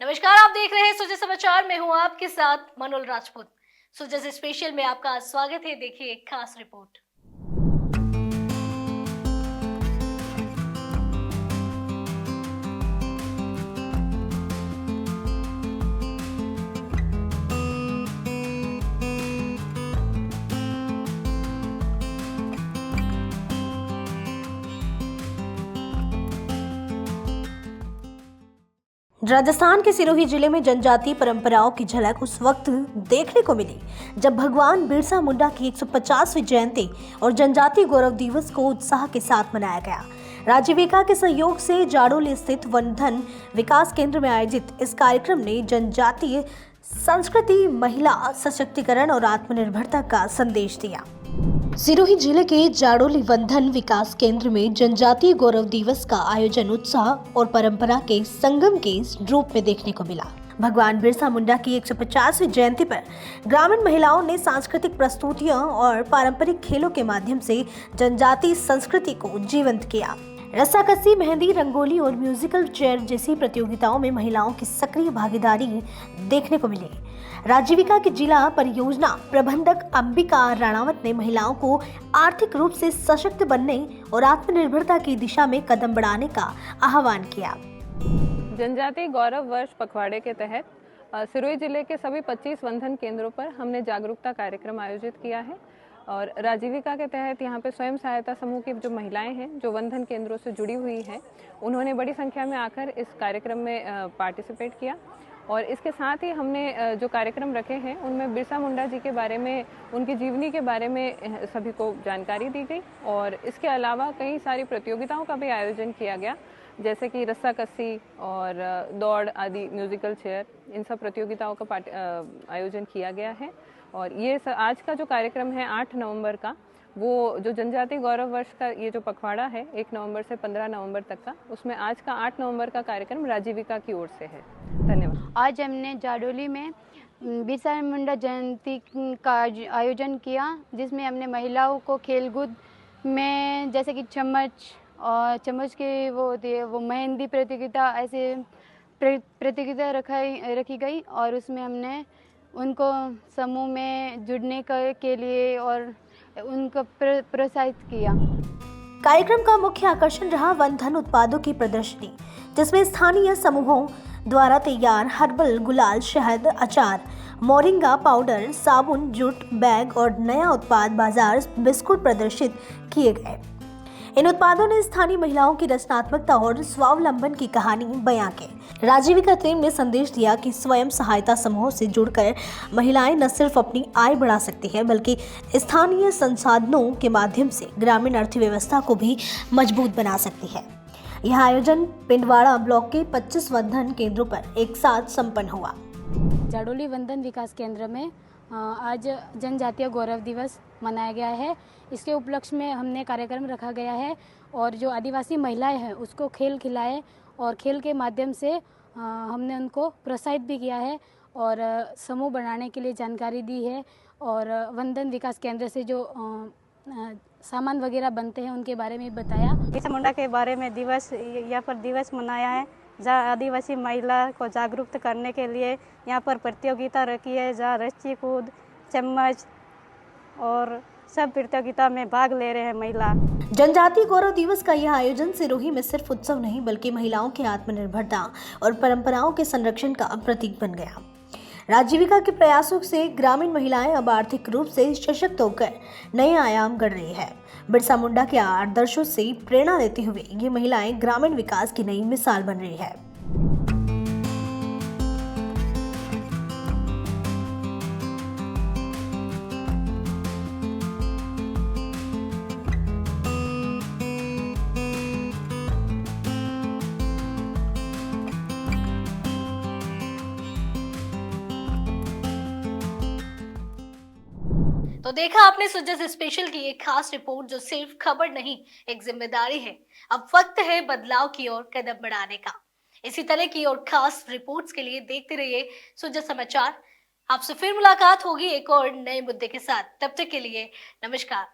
नमस्कार, आप देख रहे हैं सुजय समाचार। मैं हूं आपके साथ मनोल राजपूत। सुजय से स्पेशल में आपका स्वागत है। देखिए एक खास रिपोर्ट। राजस्थान के सिरोही जिले में जनजातीय परंपराओं की झलक उस वक्त देखने को मिली जब भगवान बिरसा मुंडा की 150वीं जयंती और जनजातीय गौरव दिवस को उत्साह के साथ मनाया गया। राजीविका के सहयोग से जाडोली स्थित वनधन विकास केंद्र में आयोजित इस कार्यक्रम ने जनजातीय संस्कृति, महिला सशक्तिकरण और आत्मनिर्भरता का संदेश दिया। सिरोही जिले के जाडोली वनधन विकास केंद्र में जनजातीय गौरव दिवस का आयोजन उत्साह और परंपरा के संगम के रूप में देखने को मिला। भगवान बिरसा मुंडा की 150वीं जयंती पर ग्रामीण महिलाओं ने सांस्कृतिक प्रस्तुतियां और पारंपरिक खेलों के माध्यम से जनजातीय संस्कृति को जीवंत किया। रस्साकसी, मेहंदी, रंगोली और म्यूजिकल चेयर जैसी प्रतियोगिताओं में महिलाओं की सक्रिय भागीदारी देखने को मिली। राजीविका की जिला परियोजना प्रबंधक अंबिका राणावत ने महिलाओं को आर्थिक रूप से सशक्त बनने और आत्मनिर्भरता की दिशा में कदम बढ़ाने का आह्वान किया। जनजातीय गौरव वर्ष पखवाड़े के तहत सिरोही जिले के सभी 25 वनधन केंद्रों पर हमने जागरूकता कार्यक्रम आयोजित किया है और राजीविका के तहत यहाँ पे स्वयं सहायता समूह की जो महिलाएं हैं जो वनधन केंद्रों से जुड़ी हुई हैं, उन्होंने बड़ी संख्या में आकर इस कार्यक्रम में पार्टिसिपेट किया। और इसके साथ ही हमने जो कार्यक्रम रखे हैं उनमें बिरसा मुंडा जी के बारे में, उनकी जीवनी के बारे में सभी को जानकारी दी गई और इसके अलावा कई सारी प्रतियोगिताओं का भी आयोजन किया गया, जैसे कि रस्साकसी और दौड़ आदि, म्यूजिकल चेयर, इन सब प्रतियोगिताओं का आयोजन किया गया है। और ये आज का जो कार्यक्रम है 8 नवंबर का, वो जो जनजातीय गौरव वर्ष का ये जो पखवाड़ा है 1 नवंबर से 15 नवंबर तक का, उसमें आज का 8 नवंबर का कार्यक्रम राजीविका की ओर से है। धन्यवाद। आज हमने जाडोली में बिरसा मुंडा जयंती का आयोजन किया, जिसमें हमने महिलाओं को खेलकूद में जैसे कि चम्मच और चम्मच की वो होती है वो मेहंदी प्रतियोगिता, ऐसे प्रतियोगिता रखी गई और उसमें हमने उनको समूह में जुड़ने के लिए और उनको प्रोत्साहित किया। कार्यक्रम का मुख्य आकर्षण रहा वनधन उत्पादों की प्रदर्शनी, जिसमें स्थानीय समूहों द्वारा तैयार हर्बल गुलाल, शहद, अचार, मोरिंगा पाउडर, साबुन, जूट, बैग और नया उत्पाद बाजार बिस्कुट प्रदर्शित किए गए। इन उत्पादों ने स्थानीय महिलाओं की रचनात्मकता और स्वावलंबन की कहानी बयां की। राजीविका टीम ने संदेश दिया कि स्वयं सहायता समूहों से जुड़कर महिलाएं न सिर्फ अपनी आय बढ़ा सकती हैं, बल्कि स्थानीय संसाधनों के माध्यम से ग्रामीण अर्थव्यवस्था को भी मजबूत बना सकती है। यह आयोजन पिंडवाड़ा ब्लॉक के 25 वनधन केंद्रों पर एक साथ संपन्न हुआ। जाडोली वनधन विकास केंद्र में आज जनजातीय गौरव दिवस मनाया गया है। इसके उपलक्ष्य में हमने कार्यक्रम रखा गया है और जो आदिवासी महिलाएं हैं उसको खेल खिलाए और खेल के माध्यम से हमने उनको प्रोत्साहित भी किया है और समूह बनाने के लिए जानकारी दी है और वनधन विकास केंद्र से जो सामान वगैरह बनते हैं उनके बारे में बताया। बिरसा मुंडा के बारे में यहाँ पर दिवस मनाया है, जहाँ आदिवासी महिला को जागरूक करने के लिए यहाँ पर प्रतियोगिता रखी है, जहाँ रस्सी कूद, चम्मच और सब प्रतियोगिता में भाग ले रहे हैं महिला। जनजातीय गौरव दिवस का यह आयोजन सिरोही में सिर्फ उत्सव नहीं बल्कि महिलाओं की आत्मनिर्भरता और परंपराओं के संरक्षण का प्रतीक बन गया। राजीविका के प्रयासों से ग्रामीण महिलाएं अब आर्थिक रूप से सशक्त होकर नए आयाम गढ़ रही है। बिरसा मुंडा के आदर्शों से प्रेरणा लेते हुए ये महिलाएं ग्रामीण विकास की नई मिसाल बन रही है। तो देखा आपने सुजय से स्पेशल की एक खास रिपोर्ट, जो सिर्फ खबर नहीं एक जिम्मेदारी है। अब वक्त है बदलाव की ओर कदम बढ़ाने का। इसी तरह की और खास रिपोर्ट्स के लिए देखते रहिए सुजय समाचार। आपसे फिर मुलाकात होगी एक और नए मुद्दे के साथ। तब तक के लिए नमस्कार।